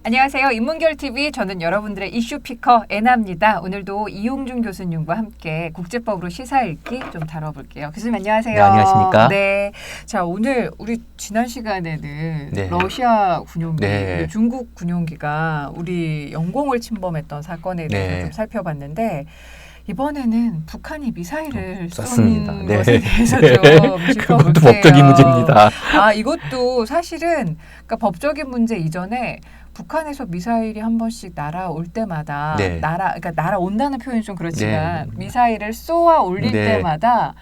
안녕하세요. 인문결TV 저는 여러분들의 이슈 피커 애나입니다. 오늘도 이용준 교수님과 함께 국제법으로 시사 읽기 좀 다뤄볼게요. 교수님 안녕하세요. 네, 안녕하십니까. 네. 자, 오늘 우리 지난 시간에는 네. 러시아 군용기, 네. 중국 군용기가 우리 영공을 침범했던 사건에 대해서 네. 좀 살펴봤는데 이번에는 북한이 미사일을 쏜 쐈습니다. 네. 것에 대해서 네. 좀 짚어볼게요. 그것도 법적인 문제입니다. 아, 이것도 사실은 그러니까 법적인 문제 이전에 북한에서 미사일이 한 번씩 날아올 때마다 네. 그러니까 날아온다는 표현이 좀 그렇지만 네. 미사일을 쏘아 올릴 네. 때마다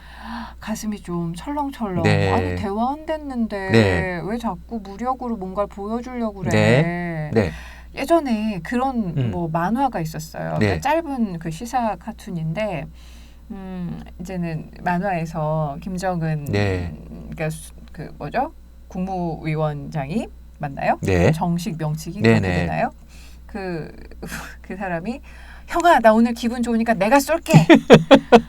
가슴이 좀 철렁철렁. 네. 아니 대화 안 됐는데 네. 왜 자꾸 무력으로 뭔가를 보여주려고 그래. 네. 네. 예전에 그런 뭐 만화가 있었어요. 네. 그러니까 짧은 그 시사 카툰인데 이제는 만화에서 김정은 네. 그러니까 그 뭐죠? 국무위원장이 맞나요? 네. 정식 명칭이 네네. 그렇게 되나요? 그 사람이 형아 나 오늘 기분 좋으니까 내가 쏠게.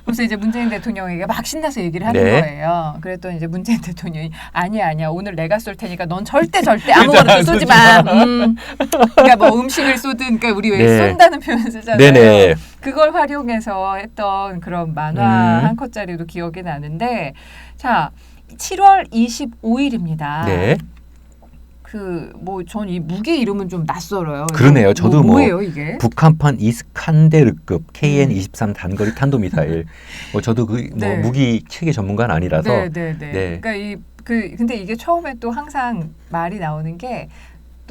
그래서 이제 문재인 대통령에게 막 신나서 얘기를 하는 네. 거예요. 그랬더니 이제 문재인 대통령이 아니야 오늘 내가 쏠 테니까 넌 절대 아무거나 쏘지 마. 그러니까 뭐 음식을 쏘든 그러니까 우리 왜 네. 쏜다는 표현 쓰잖아요. 네네. 그걸 활용해서 했던 그런 만화 한 컷짜리도 기억이 나는데 자 7월 25일입니다. 네. 전 이 무기 이름은 좀 낯설어요. 그러네요. 저도 뭐예요 이게? 북한판 이스칸데르급 KN-23 단거리 탄도미사일. 저도 네. 무기 체계 전문가는 아니라서. 네. 네. 그러니까 근데 이게 처음에 또 항상 말이 나오는 게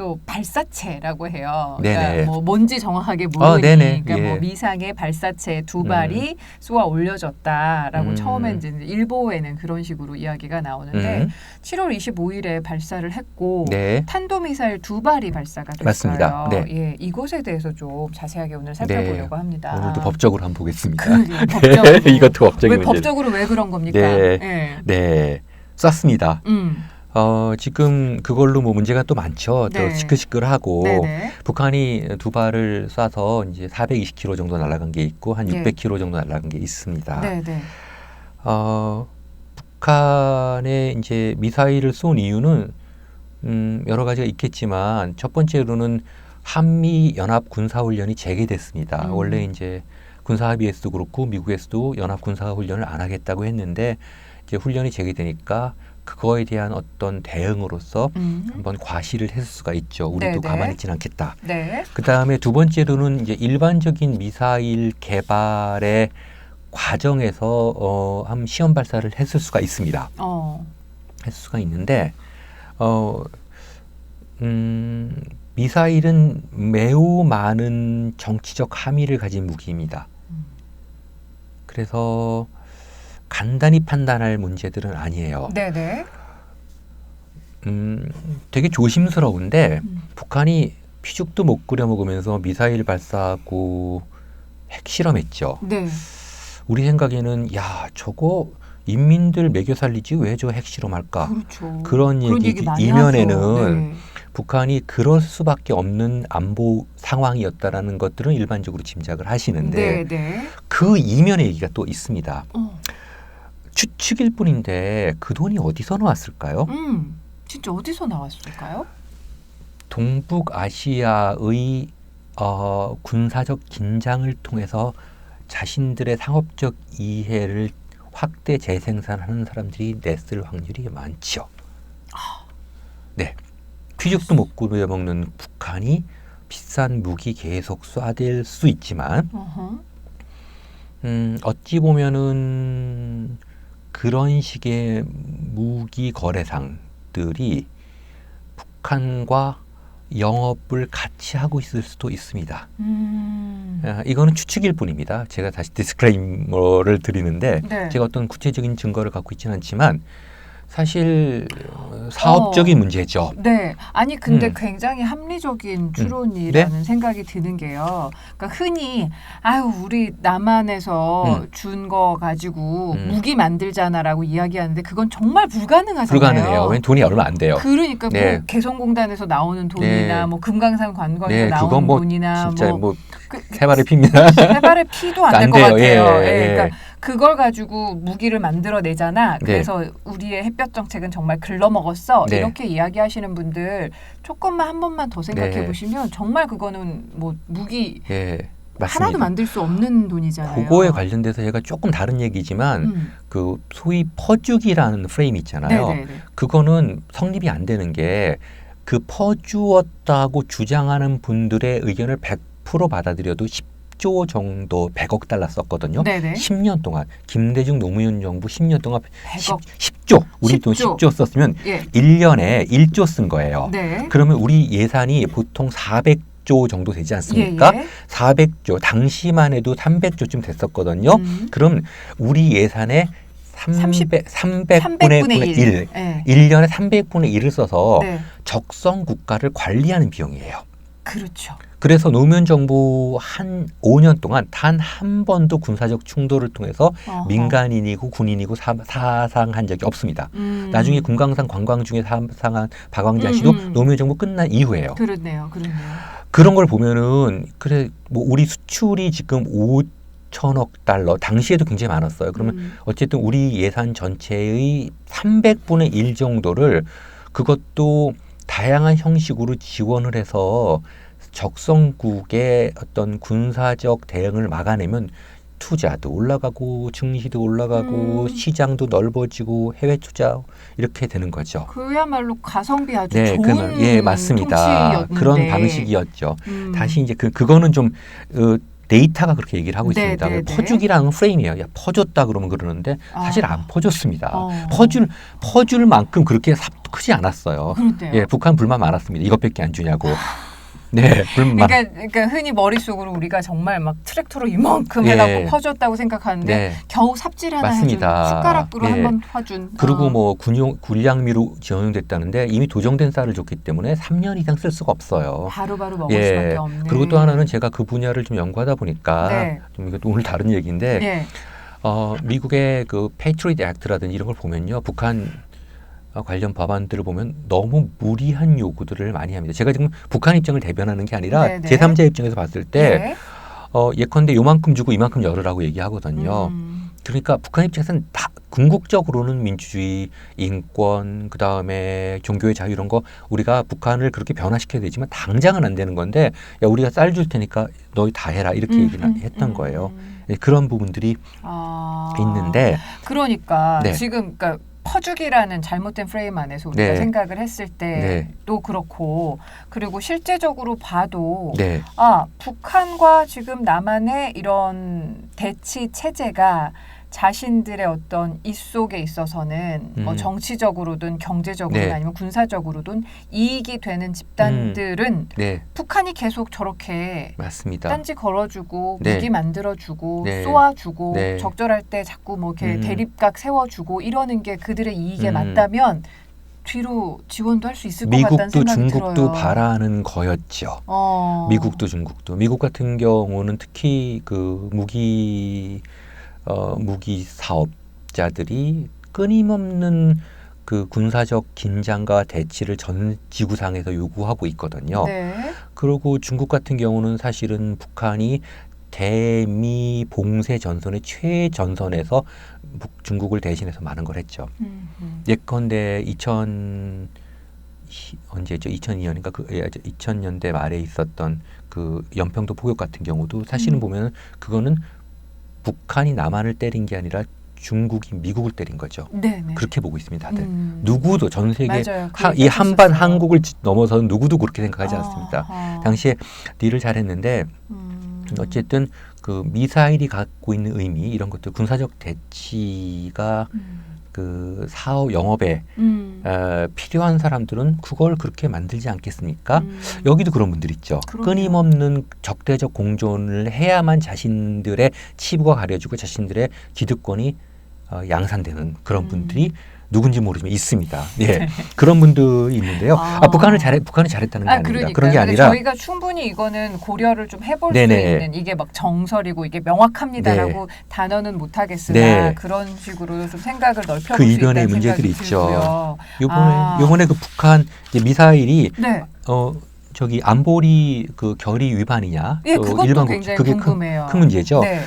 또 발사체라고 해요. 그러니까 네네. 뭐 뭔지 정확하게 모르니, 네네. 그러니까 예. 뭐 미상의 발사체 두 발이 쏘아 올려졌다라고 처음에 이제 일보에는 그런 식으로 이야기가 나오는데 7월 25일에 발사를 했고 네. 탄도미사일 두 발이 발사가 됐어요. 맞습니다. 네. 예, 이것에 대해서 좀 자세하게 오늘 살펴보려고 합니다. 오늘도 법적으로 한번 보겠습니다. 법적으로. 이것도 법적인 왜 문제. 법적으로 왜 그런 겁니까? 네. 예. 네. 쐈습니다. 지금 그걸로 뭐 문제가 또 많죠. 또 네. 시끌시끌하고 네네. 북한이 두 발을 쏴서 이제 420km 정도 날아간 게 있고 한 네. 600km 정도 날아간 게 있습니다. 네네. 북한의 이제 미사일을 쏜 이유는 여러 가지가 있겠지만 첫 번째로는 한미 연합 군사 훈련이 재개됐습니다. 원래 이제 군사 합의에서도 그렇고 미국에서도 연합 군사 훈련을 안 하겠다고 했는데 이제 훈련이 재개되니까 그거에 대한 어떤 대응으로서 한번 과시를 했을 수가 있죠. 우리도 네네. 가만히 있지는 않겠다. 네. 그 다음에 두 번째로는 이제 일반적인 미사일 개발의 과정에서 한 시험 발사를 했을 수가 있습니다. 했을 수가 있는데 미사일은 매우 많은 정치적 함의를 가진 무기입니다. 그래서 간단히 판단할 문제들은 아니에요. 네네. 되게 조심스러운데 북한이 피죽도 못 끓여 먹으면서 미사일 발사하고 핵실험했죠. 네. 우리 생각에는 야 저거 인민들 먹여 살리지 왜 저 핵실험할까? 그렇죠. 그런 얘기 많이 이면에는 하죠. 네. 북한이 그럴 수밖에 없는 안보 상황이었다라는 것들은 일반적으로 짐작을 하시는데 네네. 그 이면의 얘기가 또 있습니다. 추측일 뿐인데 그 돈이 어디서 나왔을까요? 진짜 어디서 나왔을까요? 동북아시아의 군사적 긴장을 통해서 자신들의 상업적 이해를 확대 재생산하는 사람들이 냈을 확률이 많죠. 네, 피죽도 못 끓여 먹는 북한이 비싼 무기 계속 쏴댈 수 있지만 어찌 보면은 그런 식의 무기 거래상들이 북한과 영업을 같이 하고 있을 수도 있습니다. 이거는 추측일 뿐입니다. 제가 다시 디스클레이머를 드리는데 네. 제가 어떤 구체적인 증거를 갖고 있지는 않지만 사실 사업적인 문제죠. 네. 아니 근데 굉장히 합리적인 추론이라는 네? 생각이 드는 게요. 그러니까 흔히 우리 남한에서 준 거 가지고 무기 만들잖아라고 이야기하는데 그건 정말 불가능하잖아요. 불가능해요. 왜냐면 돈이 얼마 안 돼요. 그러니까 네. 뭐 개성공단에서 나오는 돈이나 네. 뭐 금강산 관광에서 네, 나오는 그건 뭐 돈이나 진짜 뭐 세 발을 핍니다. 세 발을 피도 안 될 것 돼요. 같아요. 예. 그러니까 그걸 가지고 무기를 만들어내잖아. 그래서 우리의 햇볕 정책은 정말 글러먹었어. 네. 이렇게 이야기하시는 분들 조금만 한 번만 더 생각해 네. 보시면 정말 그거는 뭐 무기 예, 맞습니다. 하나도 만들 수 없는 돈이잖아요. 그거에 관련돼서 제가 조금 다른 얘기지만 그 소위 퍼주기라는 프레임 있잖아요. 네네네. 그거는 성립이 안 되는 게 그 퍼주었다고 주장하는 분들의 의견을 100% 받아들여도 10조 정도 100억 달러 썼거든요. 네네. 10년 동안 김대중 노무현 정부 10년 동안 100억. 10조 우리 돈 10조. 10조 썼으면 예. 1년에 1조 쓴 거예요. 네. 그러면 우리 예산이 보통 400조 정도 되지 않습니까? 예, 예. 400조 당시만 해도 300조쯤 됐었거든요. 그럼 우리 예산의 300분의 1, 네. 1년에 300분의 1을 써서 네. 적성 국가를 관리하는 비용이에요. 그렇죠. 그래서 노무현 정부 한 5년 동안 단 한 번도 군사적 충돌을 통해서 어허. 민간인이고 군인이고 사상한 적이 없습니다. 나중에 금강산 관광 중에 사상한 박광자 씨도 노무현 정부 끝난 이후에요. 그렇네요. 그런 걸 보면은 그래 뭐 우리 수출이 지금 5천억 달러 당시에도 굉장히 많았어요. 그러면 어쨌든 우리 예산 전체의 300분의 1 정도를 그것도 다양한 형식으로 지원을 해서 적성국의 어떤 군사적 대응을 막아내면 투자도 올라가고 증시도 올라가고 시장도 넓어지고 해외 투자 이렇게 되는 거죠. 그야말로 가성비 아주 네, 좋은 예, 맞습니다. 통치였는데. 그런 방식이었죠. 다시 이제 그거는 좀 데이터가 그렇게 얘기를 하고 네, 있습니다. 네, 네. 퍼주기라는 프레임이에요. 야, 퍼줬다 그러면 그러는데 사실 안 퍼줬습니다. 어. 퍼줄 만큼 그렇게 크지 않았어요. 그렇대요. 예, 북한 불만 많았습니다. 이것밖에 안 주냐고. 네, 불만. 그러니까 흔히 머릿속으로 우리가 정말 막 트랙터로 이만큼 예. 해갖고 퍼줬다고 생각하는데 네. 겨우 삽질 하나 맞습니다. 해준 숟가락으로 예. 한번 퍼준. 그리고 뭐 군량미로 지원됐다는데 이미 도정된 쌀을 줬기 때문에 3년 이상 쓸 수가 없어요. 바로바로 먹을 예. 수밖에 없는. 그리고 또 하나는 제가 그 분야를 좀 연구하다 보니까 네. 좀 이것도 오늘 다른 얘기인데 예. 미국의 그 패트리엇 액트라든지 이런 걸 보면요. 북한 관련 법안들을 보면 너무 무리한 요구들을 많이 합니다. 제가 지금 북한 입장을 대변하는 게 아니라 네네. 제3자 입장에서 봤을 때 네. 예컨대 요만큼 주고 이만큼 열으라고 얘기하거든요. 그러니까 북한 입장에서는 다 궁극적으로는 민주주의, 인권, 그 다음에 종교의 자유 이런 거 우리가 북한을 그렇게 변화시켜야 되지만 당장은 안 되는 건데 야 우리가 쌀 줄 테니까 너희 다 해라 이렇게 얘기를 했던 거예요. 그런 부분들이 있는데 그러니까 네. 지금 그러니까 퍼주기라는 잘못된 프레임 안에서 우리가 네. 생각을 했을 때도 그렇고 그리고 실제적으로 봐도 네. 북한과 지금 남한의 이런 대치 체제가 자신들의 어떤 이 속에 있어서는 뭐 정치적으로든 경제적으로든 네. 아니면 군사적으로든 이익이 되는 집단들은 네. 북한이 계속 저렇게 맞습니다. 딴지 걸어주고 네. 무기 만들어주고 네. 쏘아주고 네. 적절할 때 자꾸 뭐 이렇게 대립각 세워주고 이러는 게 그들의 이익에 맞다면 뒤로 지원도 할 수 있을 것 같다는 미국도 생각이 중국도 들어요. 바라는 거였죠. 미국도 중국도. 미국 같은 경우는 특히 그 무기 사업자들이 끊임없는 그 군사적 긴장과 대치를 전 지구상에서 요구하고 있거든요. 네. 그리고 중국 같은 경우는 사실은 북한이 대미 봉쇄 전선의 최전선에서 중국을 대신해서 많은 걸 했죠. 예컨대 2002년인가 2000년대 말에 있었던 그 연평도 포격 같은 경우도 사실은 보면 그거는 북한이 남한을 때린 게 아니라 중국이 미국을 때린 거죠. 네네. 그렇게 보고 있습니다, 다들. 누구도 전 세계 맞아요. 이 한반 한국을 넘어서는 누구도 그렇게 생각하지 않습니다. 당시에 딜을 잘했는데 어쨌든 그 미사일이 갖고 있는 의미 이런 것들 군사적 대치가 그 사업 영업에 필요한 사람들은 그걸 그렇게 만들지 않겠습니까? 여기도 그런 분들 있죠. 그러네요. 끊임없는 적대적 공존을 해야만 자신들의 치부가 가려지고 자신들의 기득권이 양산되는 그런 분들이 누군지 모르지만 있습니다. 예, 그런 분들이 있는데요. 북한이 잘했다는 게 아닙니다. 그러니까. 그런 게 아니라 저희가 충분히 이거는 고려를 좀 해볼 네네. 수 있는 이게 막 정설이고 이게 명확합니다라고 단어는 못하겠으나 네. 그런 식으로 좀 생각을 넓혀볼 그 수 이변의 있다는 문제들이 생각이 있죠. 들고요. 요번에 그 북한 이제 미사일이 네. 저기 안보리 그 결의 위반이냐? 예, 그것도 굉장히 그게 궁금해요. 큰 문제죠. 네.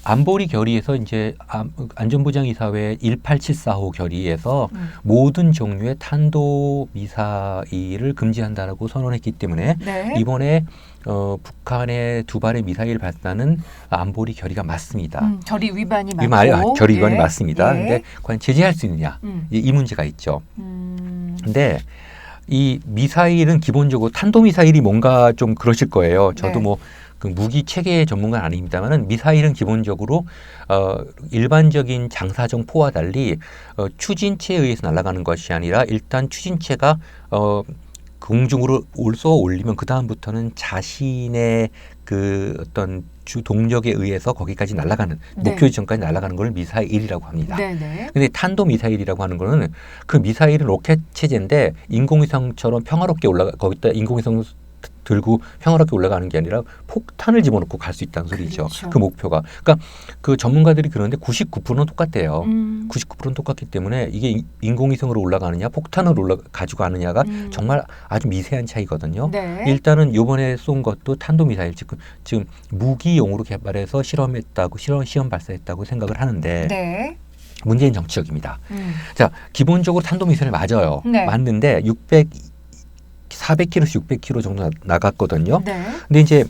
안보리 결의에서 이제 안전보장이사회 18745 결의에서 모든 종류의 탄도 미사일을 금지한다라고 선언했기 때문에 네. 이번에 북한의 두 발의 미사일 발사는 안보리 결의가 맞습니다. 결의 위반이 맞고. 결의 위반이 맞습니다. 예. 근데 과연 제재할 수 있느냐? 이 문제가 있죠. 근데 이 미사일은 기본적으로 탄도미사일이 뭔가 좀 그러실 거예요. 저도 네. 뭐 그 무기 체계 전문가는 아닙니다만은 미사일은 기본적으로 일반적인 장사정 포와 달리 추진체에 의해서 날아가는 것이 아니라 일단 추진체가 공중으로 쏘아 올리면 그 다음부터는 자신의 그 어떤 주 동력에 의해서 거기까지 날아가는 네. 목표 지점까지 날아가는 걸 미사일이라고 합니다. 네네. 근데 탄도 미사일이라고 하는 거는 그 미사일은 로켓 체제인데 인공위성처럼 평화롭게 거기다 인공위성 들고 평화롭게 올라가는 게 아니라 폭탄을 집어넣고 갈 수 있다는 소리죠. 그렇죠. 그 목표가. 그러니까 그 전문가들이 그러는데 99%는 똑같대요. 99%는 똑같기 때문에 이게 인공위성으로 올라가느냐 폭탄으로 가지고 가느냐가 정말 아주 미세한 차이거든요. 네. 일단은 이번에 쏜 것도 탄도미사일 지금 무기용으로 개발해서 시험 발사했다고 생각을 하는데 네. 문제는 정치적입니다. 자, 기본적으로 탄도미사일 맞아요. 네. 맞는데 400km에서 600km 정도 나갔거든요. 네. 근데 이제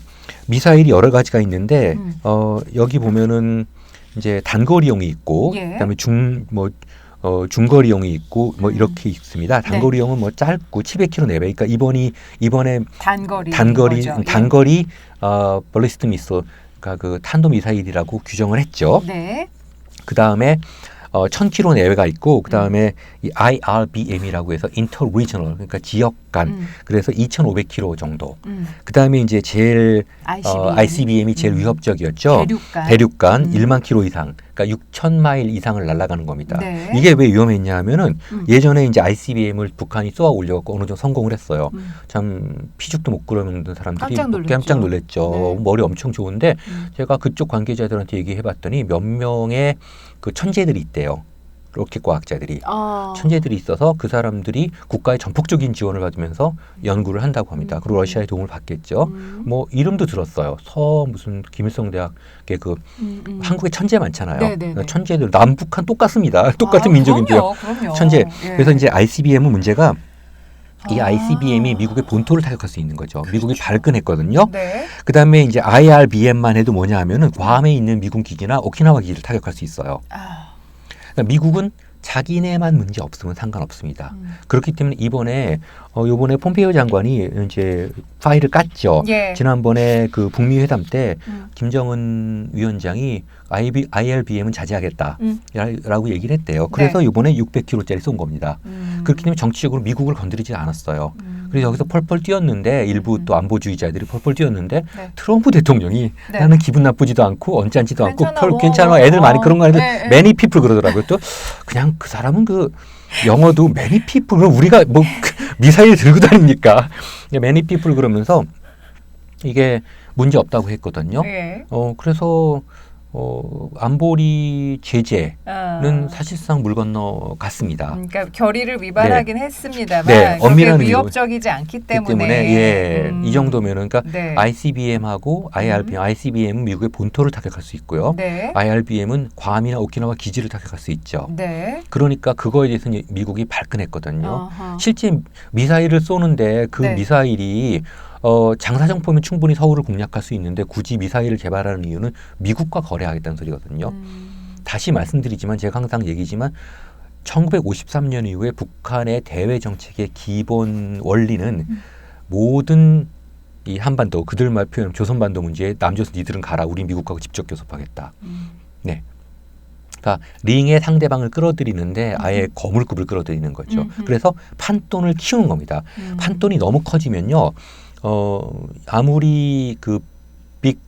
미사일이 여러 가지가 있는데 여기 보면은 이제 단거리용이 있고 예. 그다음에 중거리용이 있고 뭐 이렇게 있습니다. 단거리용은 뭐 짧고 700km 내외. 그러니까 이번에 단거리 벌리스트 미사일 그러니까 그 탄도 미사일이라고 규정을 했죠. 네. 그다음에 1000km 내외가 있고 그다음에 이 IRBM이라고 해서 인터리저널 그러니까 지역 간 그래서 2500km 정도. 그다음에 이제 제일 ICBM이 제일 위협적이었죠. 대륙간 1만 km 이상. 그러니까 6000마일 이상을 날아가는 겁니다. 네. 이게 왜 위험했냐 하면은 예전에 이제 ICBM을 북한이 쏘아 올려갖고 어느 정도 성공을 했어요. 참 피죽도 못 끌어먹는 사람들이 깜짝 놀랐죠. 네. 머리 엄청 좋은데 제가 그쪽 관계자들한테 얘기해봤더니 몇 명의 그 천재들이 있대요. 로켓 과학자들이 천재들이 있어서 그 사람들이 국가의 전폭적인 지원을 받으면서 연구를 한다고 합니다. 그리고 러시아의 도움을 받겠죠. 뭐 이름도 들었어요. 무슨 김일성 대학의 그 한국에 천재 많잖아요. 그러니까 천재들 남북한 똑같습니다. 똑같은 민족인데요. 그럼요. 천재. 예. 그래서 이제 ICBM은 문제가 이 ICBM이 미국의 본토를 타격할 수 있는 거죠. 미국이 발끈했거든요. 네. 그다음에 이제 IRBM만 해도 뭐냐 하면은 괌에 있는 미군 기지나 오키나와 기지를 타격할 수 있어요. 그러니까 미국은 자기네만 문제 없으면 상관없습니다. 그렇기 때문에 이번에 폼페이오 장관이 이제 파일을 깠죠. 예. 지난번에 그 북미 회담 때 김정은 위원장이 IRBM은 자제하겠다라고 얘기를 했대요. 그래서 이번에 600km짜리 쏜 겁니다. 그렇기 때문에 정치적으로 미국을 건드리지 않았어요. 그래서 여기서 펄펄 뛰었는데 일부 또 안보주의자들이 펄펄 뛰었는데 트럼프 대통령이 나는 기분 나쁘지도 않고 언짢지도 않고 괜찮아 애들 많이 그런 거 하는데 many people 그러더라고요. 또 그냥 그 사람은 그 영어도 many people 우리가 뭐 미사일 들고 다닙니까? many people 그러면서 이게 문제 없다고 했거든요. 그래서 안보리 제재는 사실상 물 건너 갔습니다. 그러니까 결의를 위반하긴 했습니다만 엄밀한 위협적이지 않기 때문에 이 정도면은 그러니까 ICBM하고 ICBM은 미국의 본토를 타격할 수 있고요. IRBM은 괌이나 오키나와 기지를 타격할 수 있죠. 그러니까 그거에 대해서 미국이 발끈했거든요. 실제 미사일을 쏘는데 그 미사일이 장사정포면 충분히 서울을 공략할 수 있는데 굳이 미사일을 개발하는 이유는 미국과 거래하겠다는 소리거든요. 다시 말씀드리지만 제가 항상 얘기지만 1953년 이후에 북한의 대외 정책의 기본 원리는 모든 이 한반도 그들 말 표현 조선반도 문제에 남조선 니들은 가라 우리 미국하고 직접 교섭하겠다. 네. 그러니까 링에 상대방을 끌어들이는데 아예 거물급을 끌어들이는 거죠. 그래서 판돈을 키우는 겁니다. 판돈이 너무 커지면요. 아무리 그 빅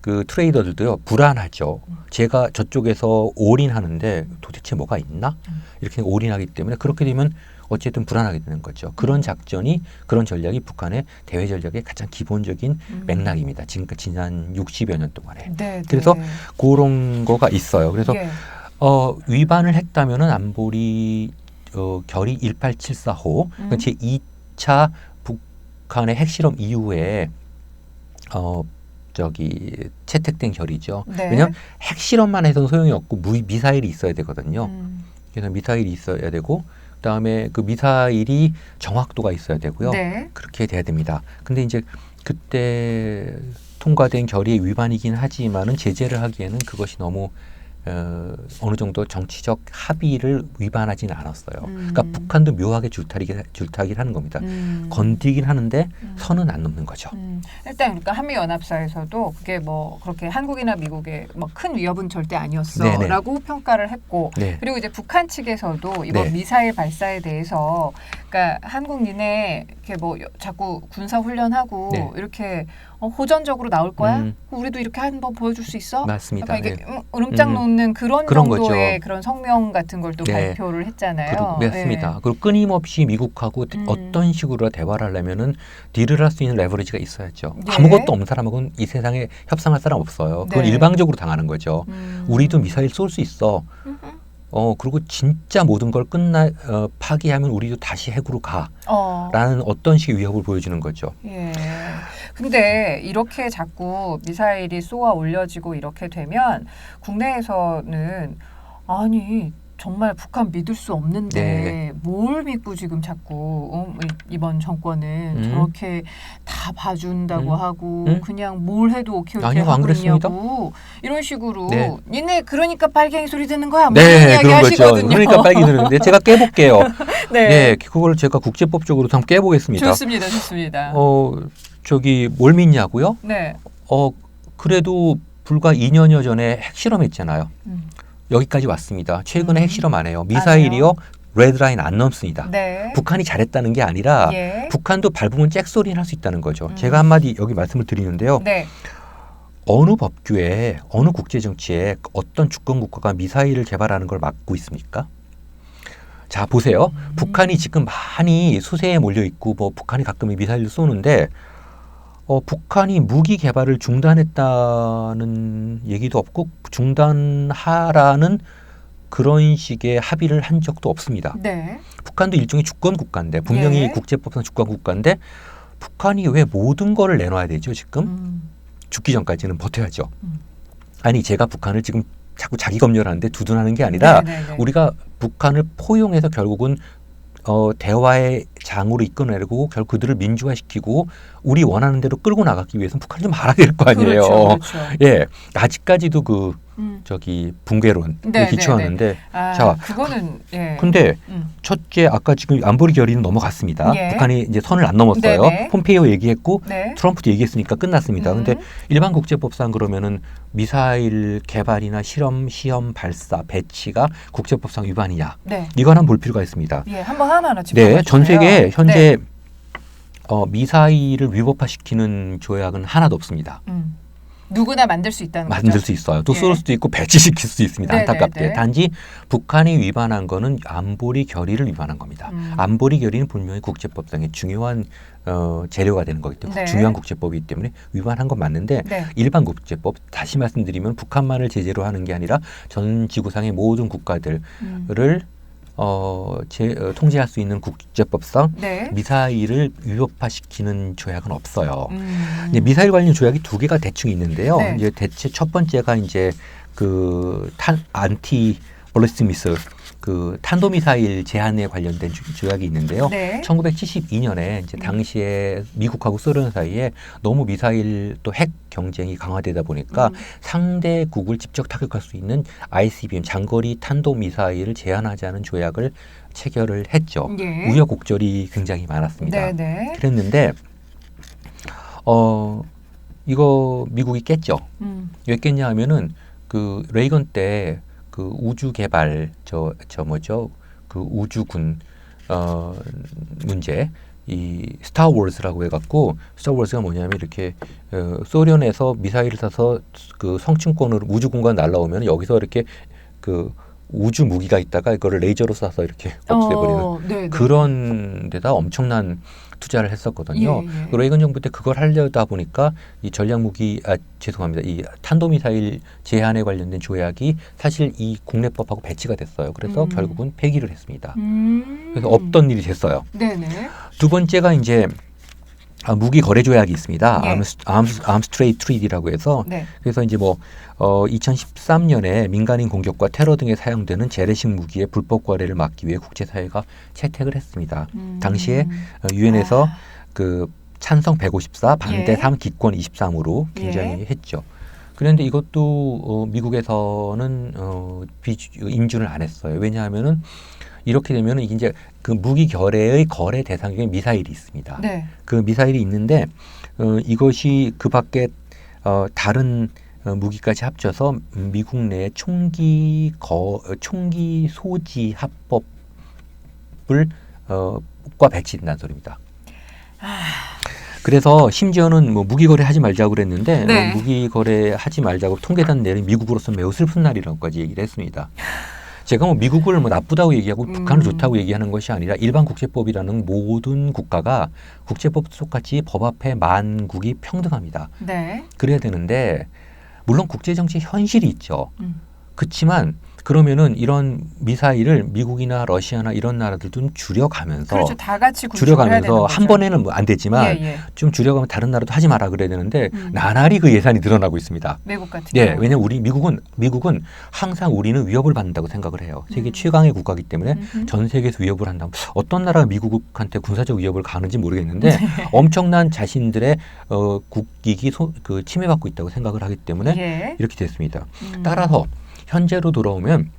그 트레이더들도요 불안하죠. 제가 저쪽에서 올인하는데 도대체 뭐가 있나? 이렇게 올인하기 때문에 그렇게 되면 어쨌든 불안하게 되는 거죠. 그런 작전이 그런 전략이 북한의 대외 전략의 가장 기본적인 맥락입니다. 지금까지 지난 60여 년 동안에. 그래서 그런 거가 있어요. 그래서 위반을 했다면은 안보리 결의 18745 제 2차 북한의 핵실험 이후에 저기 채택된 결의죠. 네. 왜냐하면 핵실험만 해서는 소용이 없고 미사일이 있어야 되거든요. 음. 그래서 미사일이 있어야 되고 그다음에 그 미사일이 정확도가 있어야 되고요. 네. 그렇게 돼야 됩니다. 근데 이제 그때 통과된 결의에 위반이긴 하지만은 제재를 하기에는 그것이 너무 어느 정도 정치적 합의를 위반하지는 않았어요. 그러니까 북한도 묘하게 줄타기를 하는 겁니다. 건드리긴 하는데 선은 안 넘는 거죠. 일단 그러니까 한미 연합사에서도 그게 뭐 그렇게 한국이나 미국의 뭐 큰 위협은 절대 아니었어라고 평가를 했고, 네. 그리고 이제 북한 측에서도 이번 네. 미사일 발사에 대해서 그러니까 한국 니네 이렇게 뭐 자꾸 군사 훈련하고 네. 이렇게 호전적으로 나올 거야? 우리도 이렇게 한번 보여줄 수 있어? 맞습니다. 약간 이게 네. 으름장 놓는 그런 그런 정도의 거죠. 그런 성명 같은 걸 또 네. 발표를 했잖아요. 맞습니다. 네. 그리고 끊임없이 미국하고 어떤 식으로 대화를 하려면은 딜을 할 수 있는 레버리지가 있어야죠. 예. 아무것도 없는 사람하고는 이 세상에 협상할 사람 없어요. 그건 네. 일방적으로 당하는 거죠. 우리도 미사일 쏠 수 있어. 그리고 진짜 모든 걸 파기하면 우리도 다시 핵으로 가. 라는 어떤 식의 위협을 보여주는 거죠. 예. 근데 이렇게 자꾸 미사일이 쏘아 올려지고 이렇게 되면 국내에서는 아니 정말 북한 믿을 수 없는데 네. 뭘 믿고 지금 자꾸 이번 정권은 저렇게 다 봐준다고 하고 그냥 뭘 해도 오케이 아니요, 하고 안 그랬습니다. 있냐고 이런 식으로 네. 니네 그러니까 빨갱이 소리 듣는 거야 뭐 이런 네, 이야기 그런 거죠. 하시거든요. 그러니까 빨리 들었는데 제가 깨볼게요. 네. 네, 그걸 제가 국제법적으로 한번 깨보겠습니다. 좋습니다. 좋습니다. 저기 뭘 믿냐고요? 네. 그래도 불과 2년여 전에 핵실험했잖아요. 여기까지 왔습니다. 최근에 핵실험 안 해요. 미사일이요. 레드라인 안 넘습니다. 네. 북한이 잘했다는 게 아니라 예. 북한도 밟으면 잭소리는 할 수 있다는 거죠. 제가 한마디 여기 말씀을 드리는데요. 네. 어느 법규에 어느 국제정치에 어떤 주권국가가 미사일을 개발하는 걸 막고 있습니까? 자 보세요. 북한이 지금 많이 수세에 몰려 있고 뭐 북한이 가끔 미사일을 쏘는데 북한이 무기 개발을 중단했다는 얘기도 없고 중단하라는 그런 식의 합의를 한 적도 없습니다. 네. 북한도 일종의 주권 국가인데 분명히 예. 국제법상 주권 국가인데 북한이 왜 모든 거를 내놔야 되죠 지금? 죽기 전까지는 버텨야죠. 아니 제가 북한을 지금 자꾸 자기 검열하는데 두둔하는 게 아니라 네네네. 우리가 북한을 포용해서 결국은 대화의 장으로 이끌어내고 결국 그들을 민주화시키고 우리 원하는 대로 끌고 나가기 위해서는 북한이 좀 알아야 될 거 아니에요. 그렇죠, 그렇죠. 예, 아직까지도 그 저기 붕괴론에 네, 기초하는데 아, 자, 그거는 예. 근데 첫째 아까 지금 안보리 결의는 넘어갔습니다. 예. 북한이 이제 선을 안 넘었어요. 네네. 폼페이오 얘기했고 네. 트럼프도 얘기했으니까 끝났습니다. 근데 일반 국제법상 그러면은 미사일 개발이나 시험 발사 배치가 국제법상 위반이냐? 네. 이건 한번 볼 필요가 있습니다. 예, 한번 하나하나 짚어봐 네, 전 주세요. 세계에 현재 네. 미사일을 위법화시키는 조약은 하나도 없습니다. 누구나 만들 수 있다는 만들 거죠. 수 있어요. 또 예. 쏠 수도 있고 배치시킬 수 있습니다. 네네네. 안타깝게. 단지 북한이 위반한 거는 안보리 결의를 위반한 겁니다. 안보리 결의는 분명히 국제법상의 중요한 재료가 되는 거기 때문에 네. 중요한 국제법이기 때문에 위반한 건 맞는데 네. 일반 국제법 다시 말씀드리면 북한만을 제재로 하는 게 아니라 전 지구상의 모든 국가들을 통제할 수 있는 국제법상 네. 미사일을 위협화시키는 조약은 없어요. 이제 미사일 관련 조약이 두 개가 대충 있는데요. 네. 이제 대체 첫 번째가 이제 그 안티 볼리스틱 미사일 그 탄도미사일 제한에 관련된 조약이 있는데요. 네. 1972년에 이제 당시에 미국하고 소련 사이에 너무 미사일 또 핵 경쟁이 강화되다 보니까 상대국을 직접 타격할 수 있는 ICBM 장거리 탄도미사일을 제한하자는 조약을 체결을 했죠. 예. 우여곡절이 굉장히 많았습니다. 네네. 그랬는데 이거 미국이 깼죠. 왜 깼냐 하면은 그 레이건 때 그 우주 개발 그 우주군 문제 이 스타워즈라고 해갖고 스타워즈가 뭐냐면 이렇게 소련에서 미사일을 쏴서 그 성층권으로 우주 공간 날라오면 여기서 이렇게 그 우주 무기가 있다가 이거를 레이저로 쏴서 이렇게 없애버리는 그런 데다 엄청난 투자를 했었거든요. 예, 예. 그 레이건 정부 때 그걸 하려다 보니까 이 전략무기 죄송합니다. 이 탄도미사일 제한에 관련된 조약이 사실 이 국내법하고 배치가 됐어요. 그래서 결국은 폐기를 했습니다. 그래서 없던 일이 됐어요. 네네. 두 번째가 이제 무기 거래 조약이 있습니다. 예. Arms Trade Treaty라고 해서 네. 그래서 이제 2013년에 민간인 공격과 테러 등에 사용되는 재래식 무기의 불법 거래를 막기 위해 국제사회가 채택을 했습니다. 당시에 유엔에서 그 찬성 154, 반대 예. 3, 기권 23으로 굉장히 예. 했죠. 그런데 이것도 미국에서는 인준을 안 했어요. 왜냐하면은 이렇게 되면 이제 그 무기 거래의 거래 대상 중에 미사일이 있습니다. 네. 그 미사일이 있는데 이것이 그 밖에 다른 무기까지 합쳐서 미국 내 총기 소지 합법을 과 배치된다는 소리입니다. 그래서 심지어는 무기 거래하지 말자고 그랬는데 네. 무기 거래하지 말자고 통계단 내린 미국으로서 매우 슬픈 날이라고까지 얘기를 했습니다. 제가 미국을 나쁘다고 얘기하고 북한을 좋다고 얘기하는 것이 아니라 일반 국제법이라는 모든 국가가 국제법 똑같이 법 앞에 만국이 평등합니다. 네. 그래야 되는데 물론 국제정치 현실이 있죠. 그렇지만 그러면은 이런 미사일을 미국이나 러시아나 이런 나라들도 줄여가면서 그렇죠. 다 같이 구축을 해야 되는 줄여가면서 한 거죠. 번에는 안 되지만 예. 좀 줄여가면 다른 나라도 하지 마라 그래야 되는데 나날이 그 예산이 늘어나고 있습니다. 외국 같은 예, 경우. 왜냐하면 미국은 항상 우리는 위협을 받는다고 생각을 해요. 세계 최강의 국가이기 때문에 전 세계에서 위협을 한다면 어떤 나라가 미국한테 군사적 위협을 가는지 모르겠는데 엄청난 자신들의 국익이 침해받고 있다고 생각을 하기 때문에 예. 이렇게 됐습니다. 따라서 현재로 돌아오면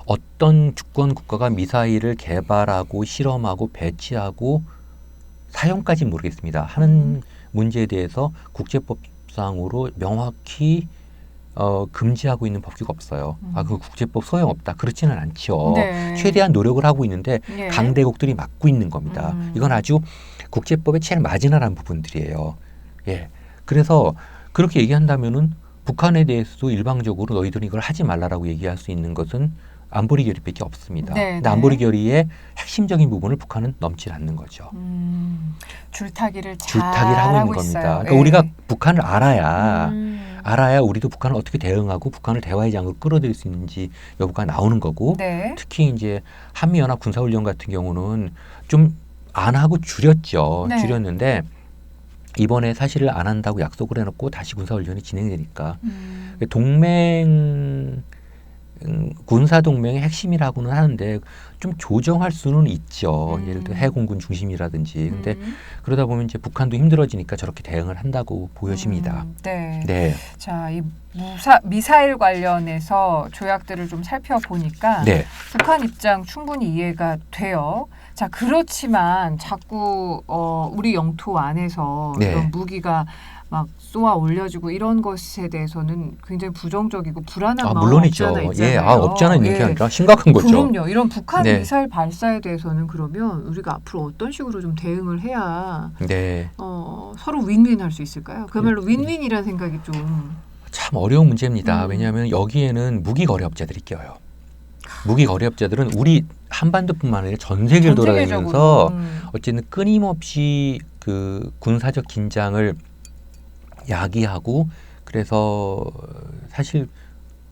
어떤 주권 국가가 미사일을 개발하고 실험하고 배치하고 사용까지 모르겠습니다. 하는 문제에 대해서 국제법상으로 명확히 금지하고 있는 법규가 없어요. 그 국제법 소용없다. 그렇지는 않죠. 네. 최대한 노력을 하고 있는데 예. 강대국들이 막고 있는 겁니다. 이건 아주 국제법에 제일 마지노란 부분들이에요. 예. 그래서 그렇게 얘기한다면은 북한에 대해서도 일방적으로 너희들은 이걸 하지 말라라고 얘기할 수 있는 것은 안보리 결의밖에 없습니다. 네, 근데 네. 안보리 결의의 핵심적인 부분을 북한은 넘지 않는 거죠. 줄타기를 잘 줄타기를 하고 있는 겁니다. 있어요. 그러니까 예. 우리가 북한을 알아야 우리도 북한을 어떻게 대응하고 북한을 대화의 장으로 끌어들일 수 있는지 여부가 나오는 거고 네. 특히 이제 한미연합 군사훈련 같은 경우는 좀 안 하고 줄였죠. 네. 줄였는데 이번에 사실을 안 한다고 약속을 해놓고 다시 군사훈련이 진행되니까 군사 동맹의 핵심이라고는 하는데 좀 조정할 수는 있죠. 예를 들어 해공군 중심이라든지. 근데 그러다 보면 이제 북한도 힘들어지니까 저렇게 대응을 한다고 보여집니다. 네. 네. 자, 이 미사일 관련해서 조약들을 좀 살펴보니까 네. 북한 입장 충분히 이해가 돼요. 자, 그렇지만 자꾸 우리 영토 안에서 네. 이런 무기가 막 쏘아 올려지고 이런 것에 대해서는 굉장히 부정적이고 불안한 마음이 물론이죠. 없잖아 있잖아요. 예, 없잖아 있는 게 아니라 심각한 거죠. 그럼요. 이런 북한 네. 미사일 발사에 대해서는 그러면 우리가 앞으로 어떤 식으로 좀 대응을 해야 네. 서로 윈윈할 수 있을까요? 그야말로 윈윈이라는 생각이 좀 참 어려운 문제입니다. 왜냐하면 여기에는 무기 거래업자들이 껴요. 무기 거래업자들은 우리 한반도뿐만 아니라 전 세계를 돌아다니면서 어쨌든 끊임없이 그 군사적 긴장을 야기하고 그래서 사실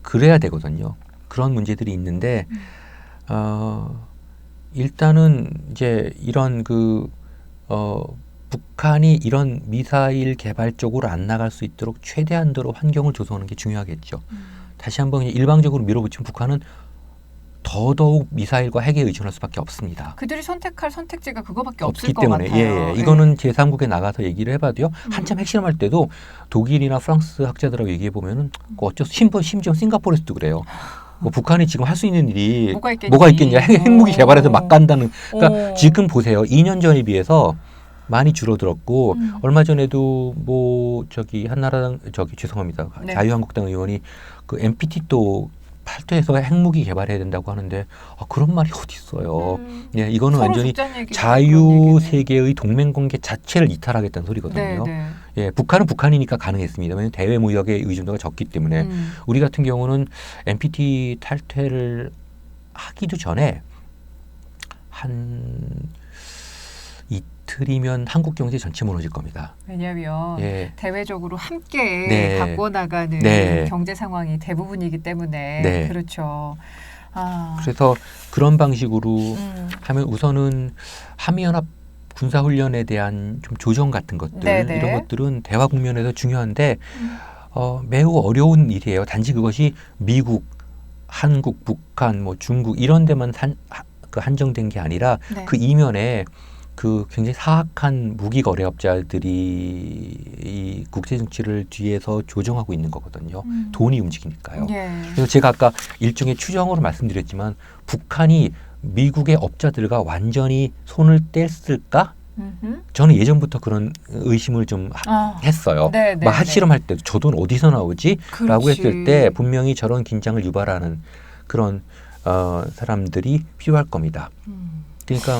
그래야 되거든요. 그런 문제들이 있는데 일단은 이제 이런 북한이 이런 미사일 개발 쪽으로 안 나갈 수 있도록 최대한도로 환경을 조성하는 게 중요하겠죠. 다시 한번 일방적으로 밀어붙이면 북한은 더더욱 미사일과 핵에 의존할 수밖에 없습니다. 그들이 선택할 선택지가 그거밖에 없을 없기 것 때문에 같아요. 이거는 제3국에 나가서 얘기를 해봐도요. 한참 핵실험할 때도 독일이나 프랑스 학자들하고 얘기해 보면은 어쩌서 심지어 싱가포르에서도 그래요. 북한이 지금 할 수 있는 일이 뭐가 있겠냐. 핵무기 개발해서 막 간다는. 그러니까 지금 보세요. 2년 전에 비해서 많이 줄어들었고 얼마 전에도 한나라당 죄송합니다. 네. 자유한국당 의원이 그 NPT 또 8퇴에서 핵무기 개발해야 된다고 하는데 그런 말이 어디 있어요. 예, 이거는 완전히 자유 세계의 동맹 관계 자체를 이탈하겠다는 소리거든요. 네. 예, 북한은 북한이니까 가능했습니다. 왜냐하면 대외 무역의 의존도가 적기 때문에 우리 같은 경우는 NPT 탈퇴를 하기도 전에 한 이틀이면 한국 경제 전체 무너질 겁니다. 왜냐하면 예. 대외적으로 함께 바꿔나가는 경제 상황이 대부분이기 때문에 그렇죠. 그래서 그런 방식으로 하면 우선은 한미연합 군사훈련에 대한 좀 조정 같은 것들 네네. 이런 것들은 대화 국면에서 중요한데 매우 어려운 일이에요. 단지 그것이 미국, 한국, 북한, 뭐 중국 이런 데만 한정된 게 아니라 네. 그 이면에 그 굉장히 사악한 무기 거래업자들이 이 국제 정치를 뒤에서 조정하고 있는 거거든요. 돈이 움직이니까요. 예. 그래서 제가 아까 일종의 추정으로 말씀드렸지만 북한이 미국의 업자들과 완전히 손을 뗐을까? 저는 예전부터 그런 의심을 좀 했어요. 네네. 막 실험할 때도 저 돈 어디서 나오지? 라고 그렇지. 했을 때 분명히 저런 긴장을 유발하는 그런 사람들이 필요할 겁니다. 그러니까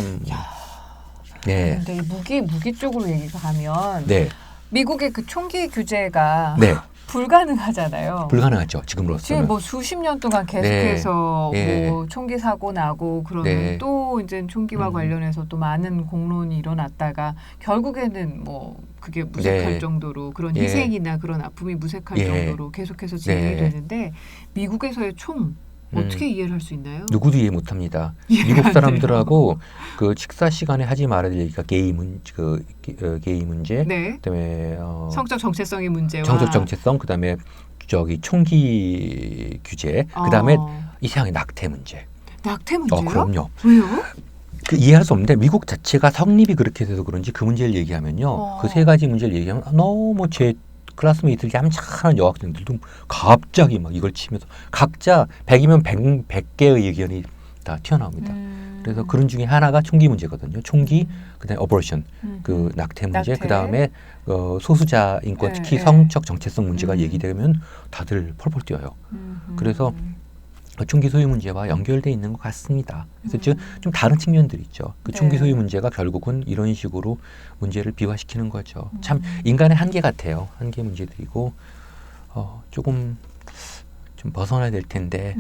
네. 근데 이 무기 쪽으로 얘기가 가면 네. 미국의 그 총기 규제가 네. 불가능하잖아요. 불가능하죠. 지금으로서는. 지금 뭐 수십 년 동안 계속해서 네. 뭐 총기 사고 나고 그러면 네. 또 이제 총기와 관련해서 또 많은 공론이 일어났다가 결국에는 뭐 그게 무색할 네. 정도로 그런 예. 희생이나 그런 아픔이 무색할 예. 정도로 계속해서 진행이 네. 되는데 미국에서의 총 어떻게 이해를 할 수 있나요? 누구도 이해 못합니다. 이해가 미국 안 사람들하고 그 식사 시간에 하지 말아야 될 얘기가 게이 문제, 네. 그다음에 성적 정체성의 문제와 정책 정체성, 그다음에 저기 총기 규제, 그다음에 이상하게 낙태 문제. 낙태 문제요? 그럼요. 왜요? 그 이해할 수 없는데 미국 자체가 성립이 그렇게 돼서 그런지 그 문제를 얘기하면요, 그 세 가지 문제를 얘기하면 너무 제 클래스메이트 얌전한 여학생들도 갑자기 막 이걸 치면서 각자 100이면 100개의 의견이 다 튀어나옵니다. 그래서 그런 중에 하나가 총기 문제거든요. 총기, 그다음에 어버션, 그 낙태 문제, 낙태. 그다음에 소수자 인권, 특히 성적 정체성 문제가 얘기되면 다들 펄펄 뛰어요. 그래서 총기 소유 문제와 연결돼 있는 것 같습니다. 그래서 좀 다른 측면들이 있죠. 그 총기 소유 문제가 결국은 이런 식으로 문제를 비화시키는 거죠. 참 인간의 한계 같아요. 한계 문제들이고 조금 좀 벗어나야 될 텐데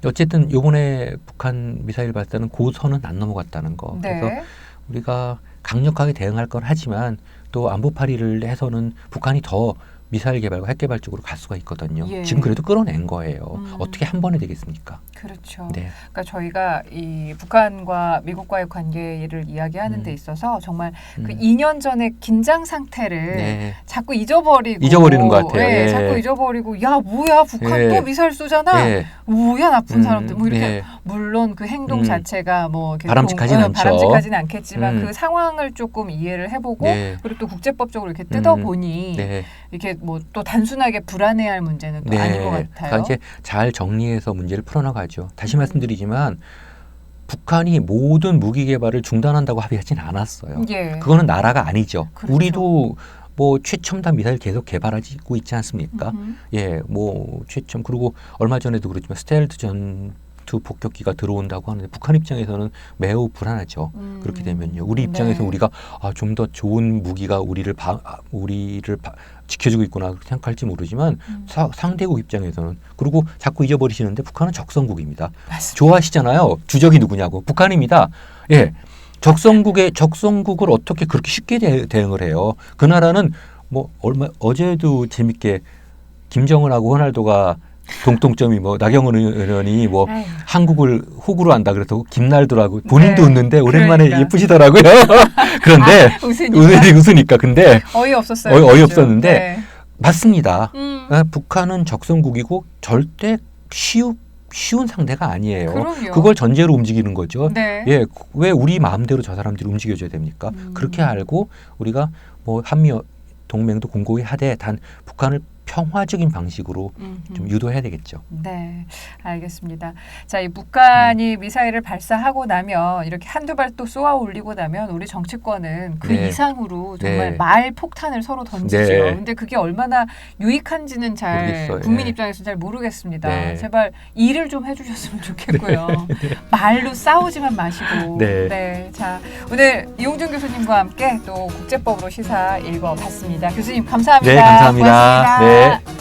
어쨌든 이번에 북한 미사일 발사는 고선은 안 넘어갔다는 거. 네. 그래서 우리가 강력하게 대응할 건 하지만 또 안보 파리를 해서는 북한이 더 미사일 개발과 핵 개발 쪽으로 갈 수가 있거든요. 예. 지금 그래도 끌어낸 거예요. 어떻게 한 번에 되겠습니까? 그렇죠. 네. 그러니까 저희가 이 북한과 미국과의 관계를 이야기하는 데 있어서 정말 그 2년 전의 긴장 상태를 네. 자꾸 잊어버리고 잊어버리는 것 같아요. 예, 예. 자꾸 잊어버리고 야 뭐야 북한 예. 또 미사일 쏘잖아. 예. 뭐야 나쁜 사람들 뭐 이렇게 네. 물론 그 행동 자체가 뭐 이렇게 바람직하진 않죠. 바람직하지는 않겠지만 그 음. 상황을 조금 이해를 해보고 네. 그리고 또 국제법적으로 이렇게 뜯어보니 네. 이렇게 뭐 또 단순하게 불안해할 문제는 또 아닌 것 같아요. 그러니까 이제 잘 정리해서 문제를 풀어나가죠. 다시 말씀드리지만 북한이 모든 무기 개발을 중단한다고 합의하진 않았어요. 예. 그거는 나라가 아니죠. 그렇죠. 우리도 뭐 최첨단 미사일 계속 개발하고 있지 않습니까? 예, 뭐 최첨 그리고 얼마 전에도 그렇지만 스텔스 전투 폭격기가 들어온다고 하는데 북한 입장에서는 매우 불안하죠. 그렇게 되면요. 우리 입장에서 네. 우리가 좀 더 좋은 무기가 우리를 지켜주고 있구나 그렇게 생각할지 모르지만 상대국 입장에서는 그리고 자꾸 잊어버리시는데 북한은 적성국입니다. 맞습니다. 좋아하시잖아요. 주적이 누구냐고. 북한입니다. 예. 적성국을 어떻게 그렇게 쉽게 대응을 해요. 그 나라는 뭐 어제도 재밌게 김정은하고 호날두가 동점이 뭐 나경원 의원이 뭐 아유. 한국을 호구로 한다 그래서 김날두라고 본인도 네, 웃는데 오랜만에 그러니까. 예쁘시더라고요. 그런데 웃으니까 근데 어이없었어요. 어이없었는데 네. 맞습니다. 북한은 적성국이고 절대 쉬운 상대가 아니에요. 그럼요. 그걸 전제로 움직이는 거죠. 네. 예, 왜 우리 마음대로 저 사람들이 움직여줘야 됩니까? 그렇게 알고 우리가 뭐 한미 동맹도 공고히 하되 단 북한을 평화적인 방식으로 좀 유도해야 되겠죠. 네, 알겠습니다. 자, 이 북한이 미사일을 발사하고 나면 이렇게 한두 발 또 쏘아 올리고 나면 우리 정치권은 그 네. 이상으로 정말 네. 말 폭탄을 서로 던지죠. 네. 근데 그게 얼마나 유익한지는 잘 모르겠어요. 국민 예. 입장에서 잘 모르겠습니다. 네. 제발 일을 좀 해주셨으면 좋겠고요. 말로 싸우지만 마시고. 네. 네, 자 오늘 이용준 교수님과 함께 또 국제법으로 시사 읽어봤습니다. 교수님 감사합니다. 네, 감사합니다. 고맙습니다. 네.